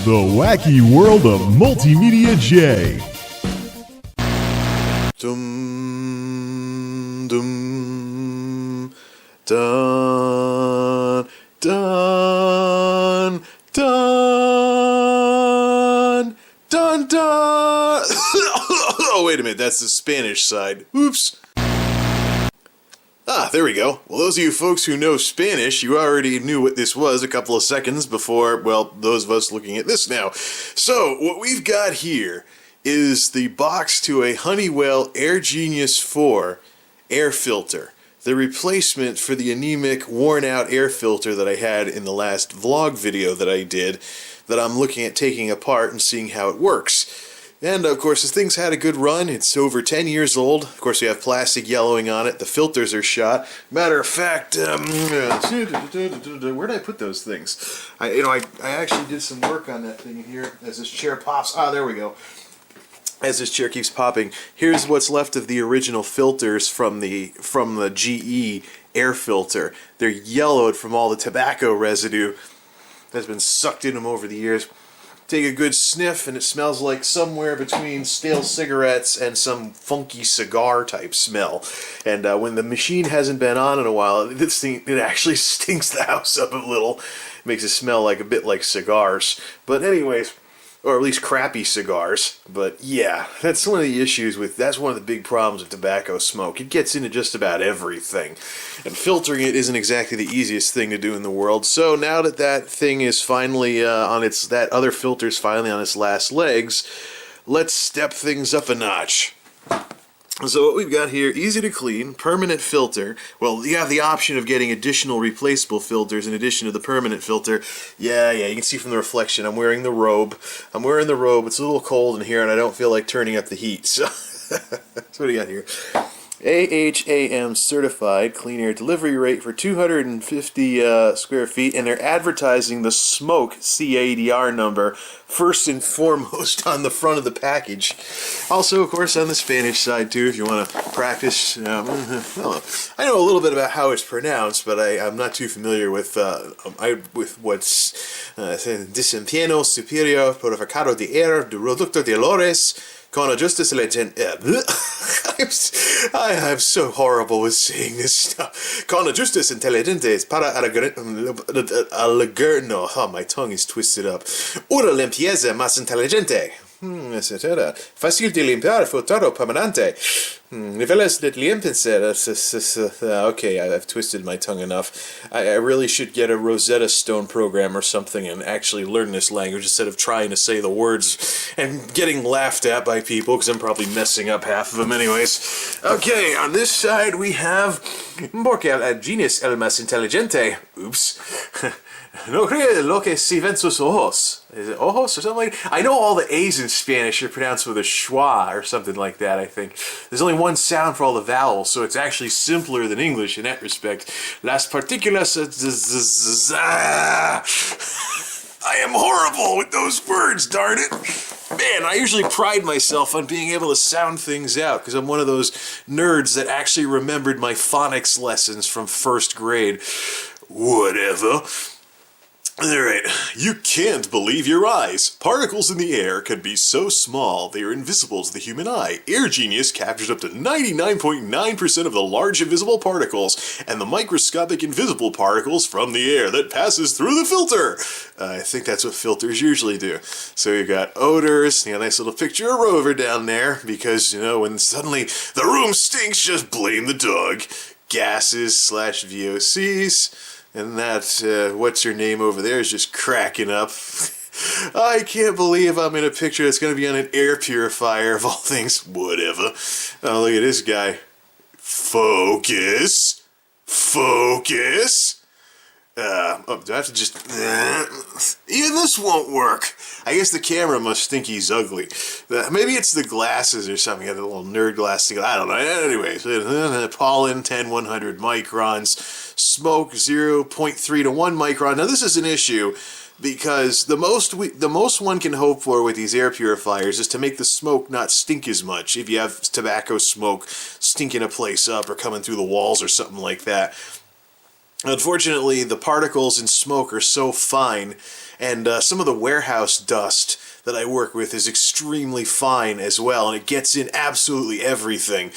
The wacky world of MultimediaJay. Dum dum dun dun dun dun dun. Oh, wait a minute, that's the Spanish side. Oops. Ah, there we go. Well, those of you folks who know Spanish, you already knew what this was a couple of seconds before, well, those of us looking at this now. So, what we've got here is the box to a Honeywell AirGenius 4 air filter. The replacement for the anemic, worn-out air filter that I had in the last vlog video that I did, that I'm looking at taking apart and seeing how it works. And, of course, this thing's had a good run. It's over 10 years old. Of course, we have plastic yellowing on it. The filters are shot. Matter of fact, where did I put those things? I actually did some work on that thing here as this chair pops. Ah, there we go. As this chair keeps popping, here's what's left of the original filters from the GE air filter. They're yellowed from all the tobacco residue that's been sucked in them over the years. Take a good sniff, and it smells like somewhere between stale cigarettes and some funky cigar type smell. And when the machine hasn't been on in a while, this thing, it actually stinks the house up a little. It makes it smell like a bit like cigars. But anyways, or at least crappy cigars. But yeah, that's one of the issues with, that's one of the big problems with tobacco smoke. It gets into just about everything. And filtering it isn't exactly the easiest thing to do in the world. So now that that thing is finally that other filter's finally on its last legs, let's step things up a notch. So what we've got here, easy to clean, permanent filter. Well, you have the option of getting additional replaceable filters in addition to the permanent filter. Yeah, you can see from the reflection, I'm wearing the robe. It's a little cold in here and I don't feel like turning up the heat. So, that's what do you got here. AHAM certified clean air delivery rate for 250 square feet, and they're advertising the smoke CADR number first and foremost on the front of the package. Also, of course, on the Spanish side too, if you want to practice. I know a little bit about how it's pronounced, but I'm not too familiar with what's desempeño superior purificado de air de reducto de olores con ajustes I'm so horrible with saying this stuff. Con ajustes inteligentes para no, oh, my tongue is twisted up. Una limpieza más inteligente. Etc. Fácil de limpiar, futuro permanente. Niveles de limpieza. Okay, I've twisted my tongue enough. I really should get a Rosetta Stone program or something and actually learn this language instead of trying to say the words and getting laughed at by people, because I'm probably messing up half of them anyways. Okay, on this side we have Porque el genius el más inteligente. Oops. No cree lo que si ven sus ojos. Is it ojos or something like that? I know all the A's in Spanish are pronounced with a schwa or something like that, I think. There's only one sound for all the vowels, so it's actually simpler than English in that respect. Las partículas... I am horrible with those words, darn it. Man, I usually pride myself on being able to sound things out, because I'm one of those nerds that actually remembered my phonics lessons from first grade. Whatever. Alright, you can't believe your eyes. Particles in the air can be so small they are invisible to the human eye. AirGenius captures up to 99.9% of the large invisible particles and the microscopic invisible particles from the air that passes through the filter. I think that's what filters usually do. So you got odors, you got a nice little picture of Rover down there, because, you know, when suddenly the room stinks, just blame the dog. Gases / VOCs. And that, what's her name over there is just cracking up. I can't believe I'm in a picture that's going to be on an air purifier of all things. Whatever. Oh, look at this guy. Focus. Focus. Do I have to just... even this won't work. I guess the camera must think he's ugly. Maybe it's the glasses or something. Got the little nerd glass thing. I don't know. Anyways, pollen 10-100 microns. Smoke 0.3 to 1 micron. Now this is an issue because the most one can hope for with these air purifiers is to make the smoke not stink as much. If you have tobacco smoke stinking a place up or coming through the walls or something like that. Unfortunately, the particles in smoke are so fine, and some of the warehouse dust that I work with is extremely fine as well, and it gets in absolutely everything.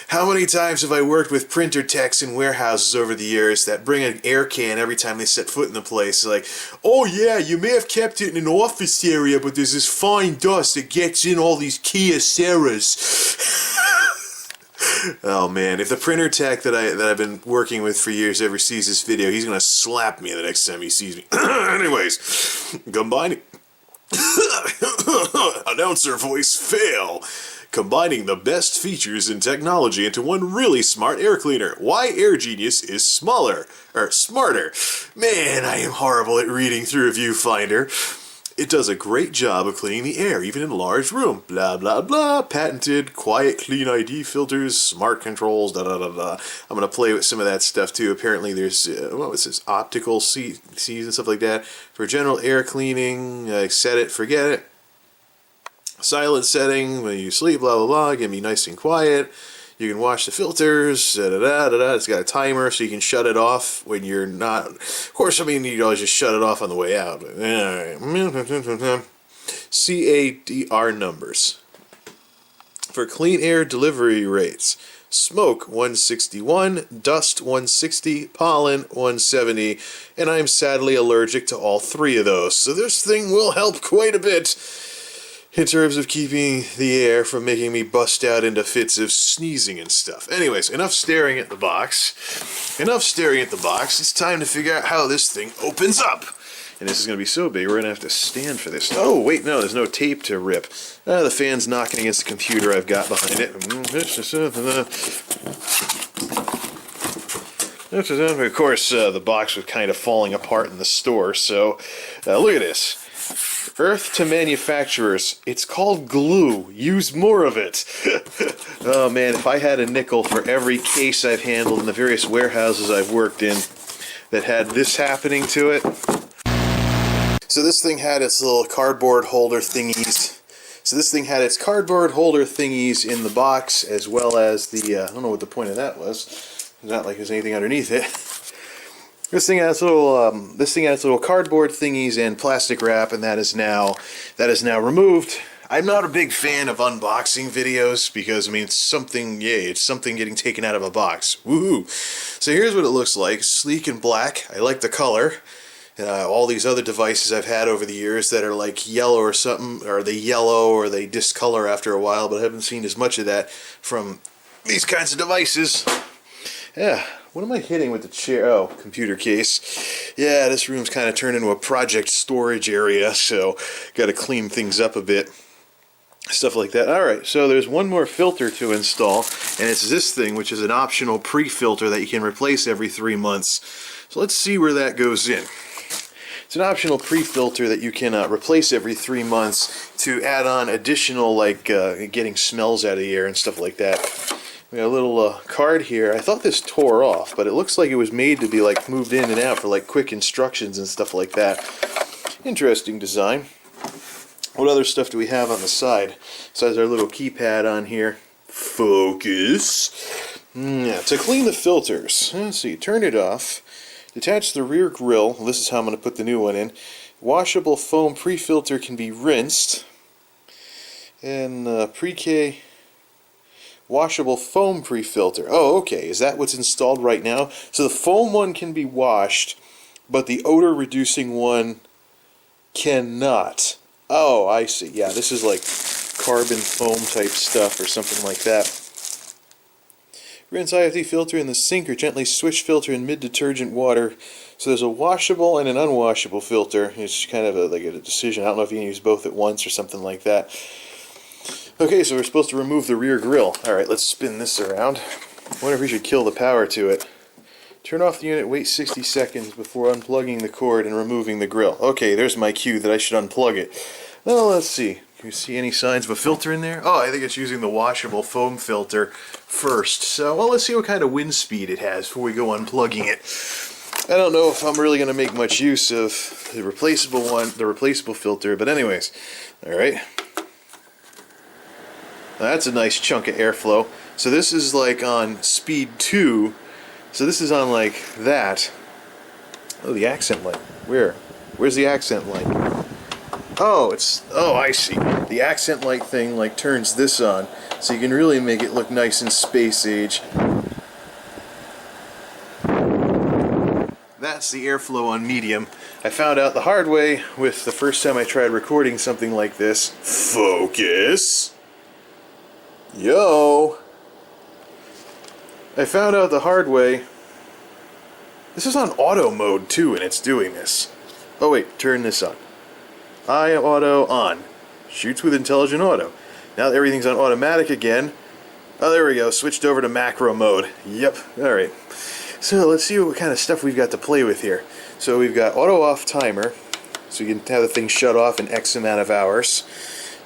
How many times have I worked with printer techs in warehouses over the years that bring an air can every time they set foot in the place? Like, oh yeah, you may have kept it in an office area, but there's this fine dust that gets in all these Kyocera's. Oh man, if the printer tech that I've been working with for years ever sees this video, he's gonna slap me the next time he sees me. Anyways, combining announcer voice fail. Combining the best features in technology into one really smart air cleaner. Why AirGenius is smarter. Man, I am horrible at reading through a viewfinder. It does a great job of cleaning the air, even in a large room. Blah, blah, blah. Patented, quiet, clean ID filters, smart controls, da, da, da, da. I'm going to play with some of that stuff, too. Apparently, there's, what was this, optical C's and stuff like that. For general air cleaning, set it, forget it. Silent setting, when you sleep, blah, blah, blah. It can be nice and quiet. You can wash the filters, da, da, da, da, da. It's got a timer, so you can shut it off when you're not. Of course, I mean, you can always just shut it off on the way out. CADR numbers. For clean air delivery rates. Smoke 161, dust 160, pollen 170, and I'm sadly allergic to all three of those. So this thing will help quite a bit in terms of keeping the air from making me bust out into fits of sneezing and stuff. Anyways, enough staring at the box. It's time to figure out how this thing opens up. And this is going to be so big, we're going to have to stand for this. Oh, wait, no, there's no tape to rip. The fan's knocking against the computer I've got behind it. Of course, the box was kind of falling apart in the store, so look at this. Earth to manufacturers. It's called glue. Use more of it. Oh man, if I had a nickel for every case I've handled in the various warehouses I've worked in that had this happening to it. So this thing had its little cardboard holder thingies. In the box, as well as the, I don't know what the point of that was. It's not like there's anything underneath it. This thing has little cardboard thingies and plastic wrap, and that is now removed. I'm not a big fan of unboxing videos because I mean it's something getting taken out of a box. Woohoo! So here's what it looks like: sleek and black. I like the color. All these other devices I've had over the years that are like yellow or something, or they yellow or they discolor after a while, but I haven't seen as much of that from these kinds of devices. Yeah. What am I hitting with the chair? Oh, computer case. Yeah, this room's kind of turned into a project storage area, so got to clean things up a bit. Stuff like that. Alright, so there's one more filter to install, and it's this thing, which is an optional pre-filter that you can replace every 3 months. So let's see where that goes in. It's an optional pre-filter that you can replace every 3 months to add on additional, like, getting smells out of the air and stuff like that. We got a little card here. I thought this tore off, but it looks like it was made to be like moved in and out for like quick instructions and stuff like that. Interesting design. What other stuff do we have on the side? Besides our little keypad on here. Focus. Yeah, to clean the filters. Let's see, turn it off. Detach the rear grill. This is how I'm going to put the new one in. Washable foam pre-filter can be rinsed. And pre-K washable foam pre-filter. Oh, okay. Is that what's installed right now? So the foam one can be washed, but the odor reducing one cannot. Oh, I see. Yeah, this is like carbon foam type stuff or something like that. Rinse IFT filter in the sink or gently swish filter in mid-detergent water. So there's a washable and an unwashable filter. It's kind of like a decision. I don't know if you can use both at once or something like that. Okay, so we're supposed to remove the rear grill. Alright, let's spin this around. I wonder if we should kill the power to it. Turn off the unit, wait 60 seconds before unplugging the cord and removing the grill. Okay, there's my cue that I should unplug it. Well, let's see. Can you see any signs of a filter in there? Oh, I think it's using the washable foam filter first. So, well, let's see what kind of wind speed it has before we go unplugging it. I don't know if I'm really going to make much use of the replaceable filter, but anyways. Alright. That's a nice chunk of airflow. So this is like on speed 2 So this is on like that. Oh, the accent light. Where's the accent light? Oh, I see. The accent light thing like turns this on, so you can really make it look nice and space age. That's the airflow on medium. I found out the hard way with the first time I tried recording something like this. Focus! Yo! I found out the hard way. This is on auto mode too, and it's doing this. Oh wait, turn this on. Auto on. Shoots with intelligent auto. Now that everything's on automatic again. Oh, there we go. Switched over to macro mode. Yep. Alright. So let's see what kind of stuff we've got to play with here. So we've got auto off timer. So you can have the thing shut off in X amount of hours.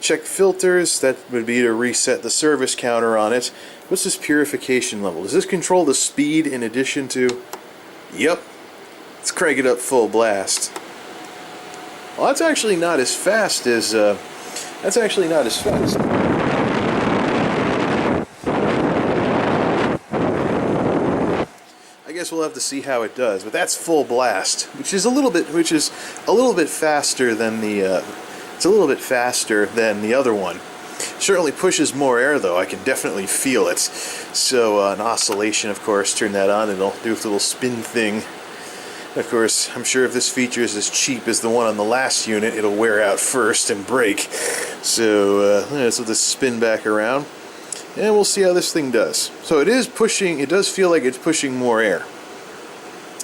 Check filters. That would be to reset the service counter on it. What's this purification level? Does this control the speed in addition to... Yep. Let's crank it up full blast. Well, that's actually not as fast as... That's actually not as fast. I guess we'll have to see how it does, but that's full blast, which is a little bit faster than the... it's a little bit faster than the other one. Certainly pushes more air, though. I can definitely feel it. So an oscillation, of course, turn that on, and it'll do a little spin thing. Of course, I'm sure if this feature is as cheap as the one on the last unit, it'll wear out first and break. So let's let this spin back around, and we'll see how this thing does. So it is pushing, it does feel like it's pushing more air.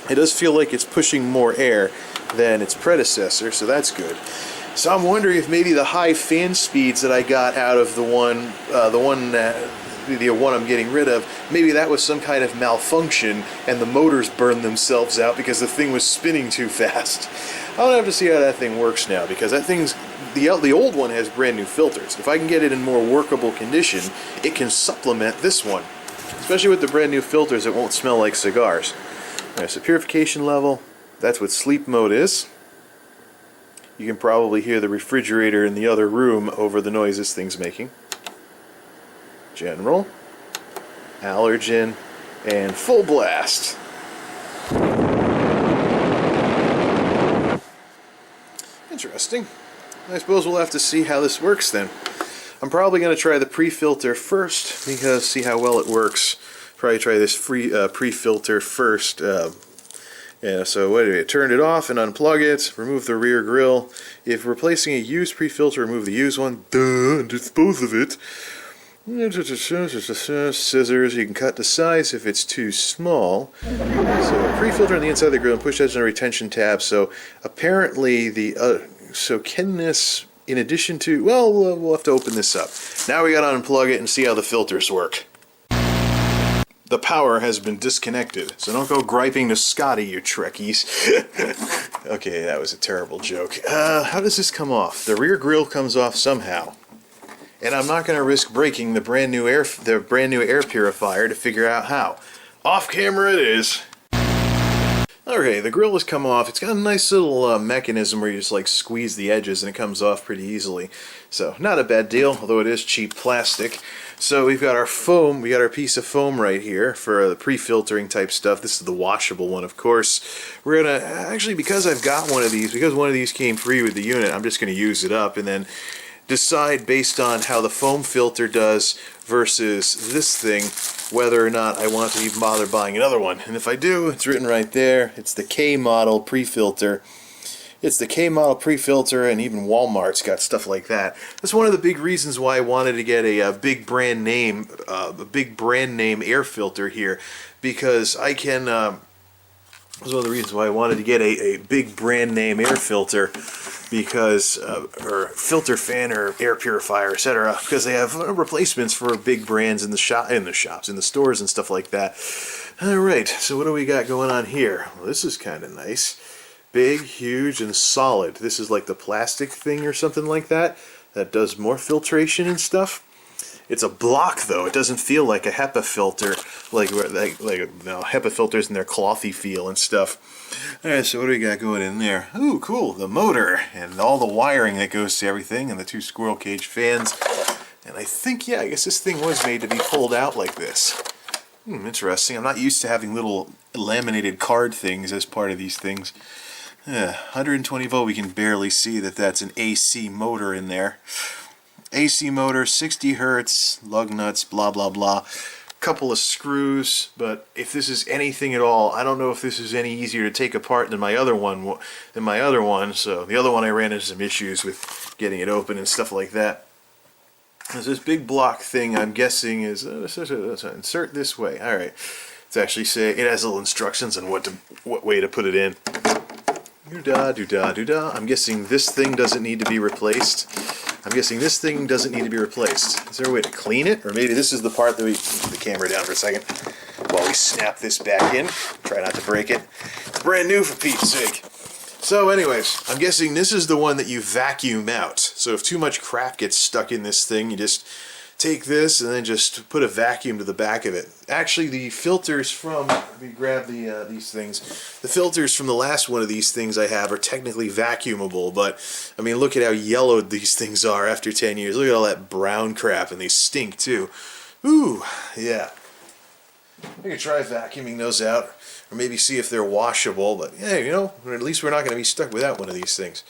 It does feel like it's pushing more air than its predecessor, so that's good. So I'm wondering if maybe the high fan speeds that I got out of the one I'm getting rid of, maybe that was some kind of malfunction and the motors burned themselves out because the thing was spinning too fast. I'll have to see how that thing works now, because that thing's the old one has brand new filters. If I can get it in more workable condition, it can supplement this one. Especially with the brand new filters, it won't smell like cigars. Alright, so purification level, that's what sleep mode is. You can probably hear the refrigerator in the other room over the noise this thing's making. General, allergen, and full blast. Interesting. I suppose we'll have to see how this works then. I'm probably going to try the pre-filter first, because see how well it works. Probably try this pre-filter first. Yeah, so what do we turn it off and unplug it, remove the rear grille. If replacing a used pre-filter, remove the used one. Dispose of it. Scissors, you can cut the size if it's too small. So pre-filter on the inside of the grill and push edge on a retention tab. So apparently so can this, in addition to, well, we'll have to open this up. Now we gotta unplug it and see how the filters work. The power has been disconnected, so don't go griping to Scotty, you Trekkies. Okay, that was a terrible joke. How does this come off? The rear grille comes off somehow. And I'm not going to risk breaking the brand new air purifier to figure out how. Off camera it is. Okay, the grill has come off. It's got a nice little mechanism where you just like squeeze the edges and it comes off pretty easily. So not a bad deal, although it is cheap plastic. So we've got our foam, we got our piece of foam right here for the pre-filtering type stuff. This is the washable one, of course. We're gonna, actually because I've got one of these, because one of these came free with the unit, I'm just gonna use it up and then decide based on how the foam filter does versus this thing whether or not I want to even bother buying another one. And if I do, it's written right there. It's the K model pre-filter. It's the K model pre-filter, and even Walmart's got stuff like that. That's one of the big reasons why I wanted to get a big brand name air filter here, because I can. That's one of the reasons why I wanted to get a big brand name air filter, because or filter fan or air purifier, etc. Because they have replacements for big brands in the shops, in the stores, and stuff like that. All right, so what do we got going on here? Well, this is kind of nice. Big, huge, and solid. This is like the plastic thing or something like that that does more filtration and stuff. It's a block though. It doesn't feel like a HEPA filter, like HEPA filters and their clothy feel and stuff. All right, so what do we got going in there? Ooh, cool, the motor and all the wiring that goes to everything, and the two squirrel cage fans. And I think, yeah, I guess this thing was made to be pulled out like this. Interesting. I'm not used to having little laminated card things as part of these things. 120 volt, we can barely see that that's an AC motor in there. AC motor, 60 hertz, lug nuts, blah blah blah. Couple of screws, but if this is anything at all, I don't know if this is any easier to take apart than my other one. So the other one I ran into some issues with getting it open and stuff like that. There's this big block thing, I'm guessing is insert this way. All right, it's actually it has little instructions on what way to put it in. Do-da. I'm guessing this thing doesn't need to be replaced. Is there a way to clean it? Or maybe this is the part that put the camera down for a second while we snap this back in. Try not to break it. It's brand new, for Pete's sake. So anyways, I'm guessing this is the one that you vacuum out. So if too much crap gets stuck in this thing, you just take this and then just put a vacuum to the back of it. Actually, the filters from, let me grab these things. The filters from the last one of these things I have are technically vacuumable, but I mean, look at how yellowed these things are after 10 years. Look at all that brown crap, and they stink too. Ooh, yeah. I could try vacuuming those out, or maybe see if they're washable, but yeah, you know, at least we're not going to be stuck without one of these things.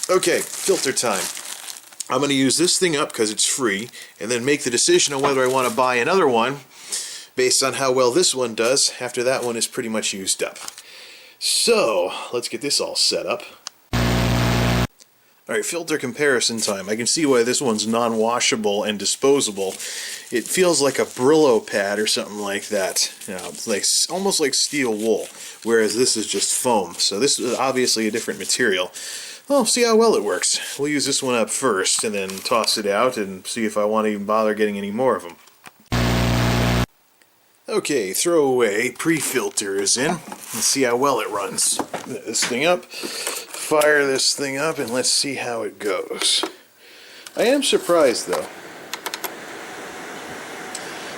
Okay, filter time. I'm going to use this thing up because it's free, and then make the decision on whether I want to buy another one based on how well this one does after that one is pretty much used up. So, let's get this all set up. Alright, filter comparison time. I can see why this one's non-washable and disposable. It feels like a Brillo pad or something like that. You know, it's like almost like steel wool, whereas this is just foam. So this is obviously a different material. Well, see how well it works. We'll use this one up first and then toss it out and see if I want to even bother getting any more of them. Okay, throwaway pre-filter is in. Let's see how well it runs. Put this thing up, fire this thing up, and let's see how it goes. I am surprised though.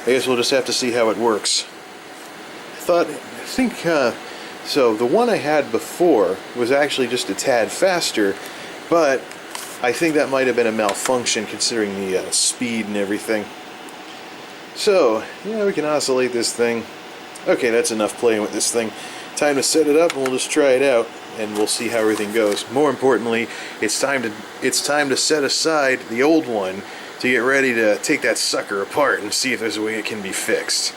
I guess we'll just have to see how it works. So the one I had before was actually just a tad faster, but I think that might have been a malfunction considering the speed and everything. So, yeah, we can oscillate this thing. Okay, that's enough playing with this thing. Time to set it up, and we'll just try it out, and we'll see how everything goes. More importantly, it's time to set aside the old one to get ready to take that sucker apart and see if there's a way it can be fixed.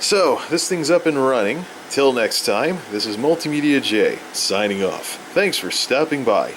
So, this thing's up and running. Till next time, this is MultimediaJay signing off. Thanks for stopping by.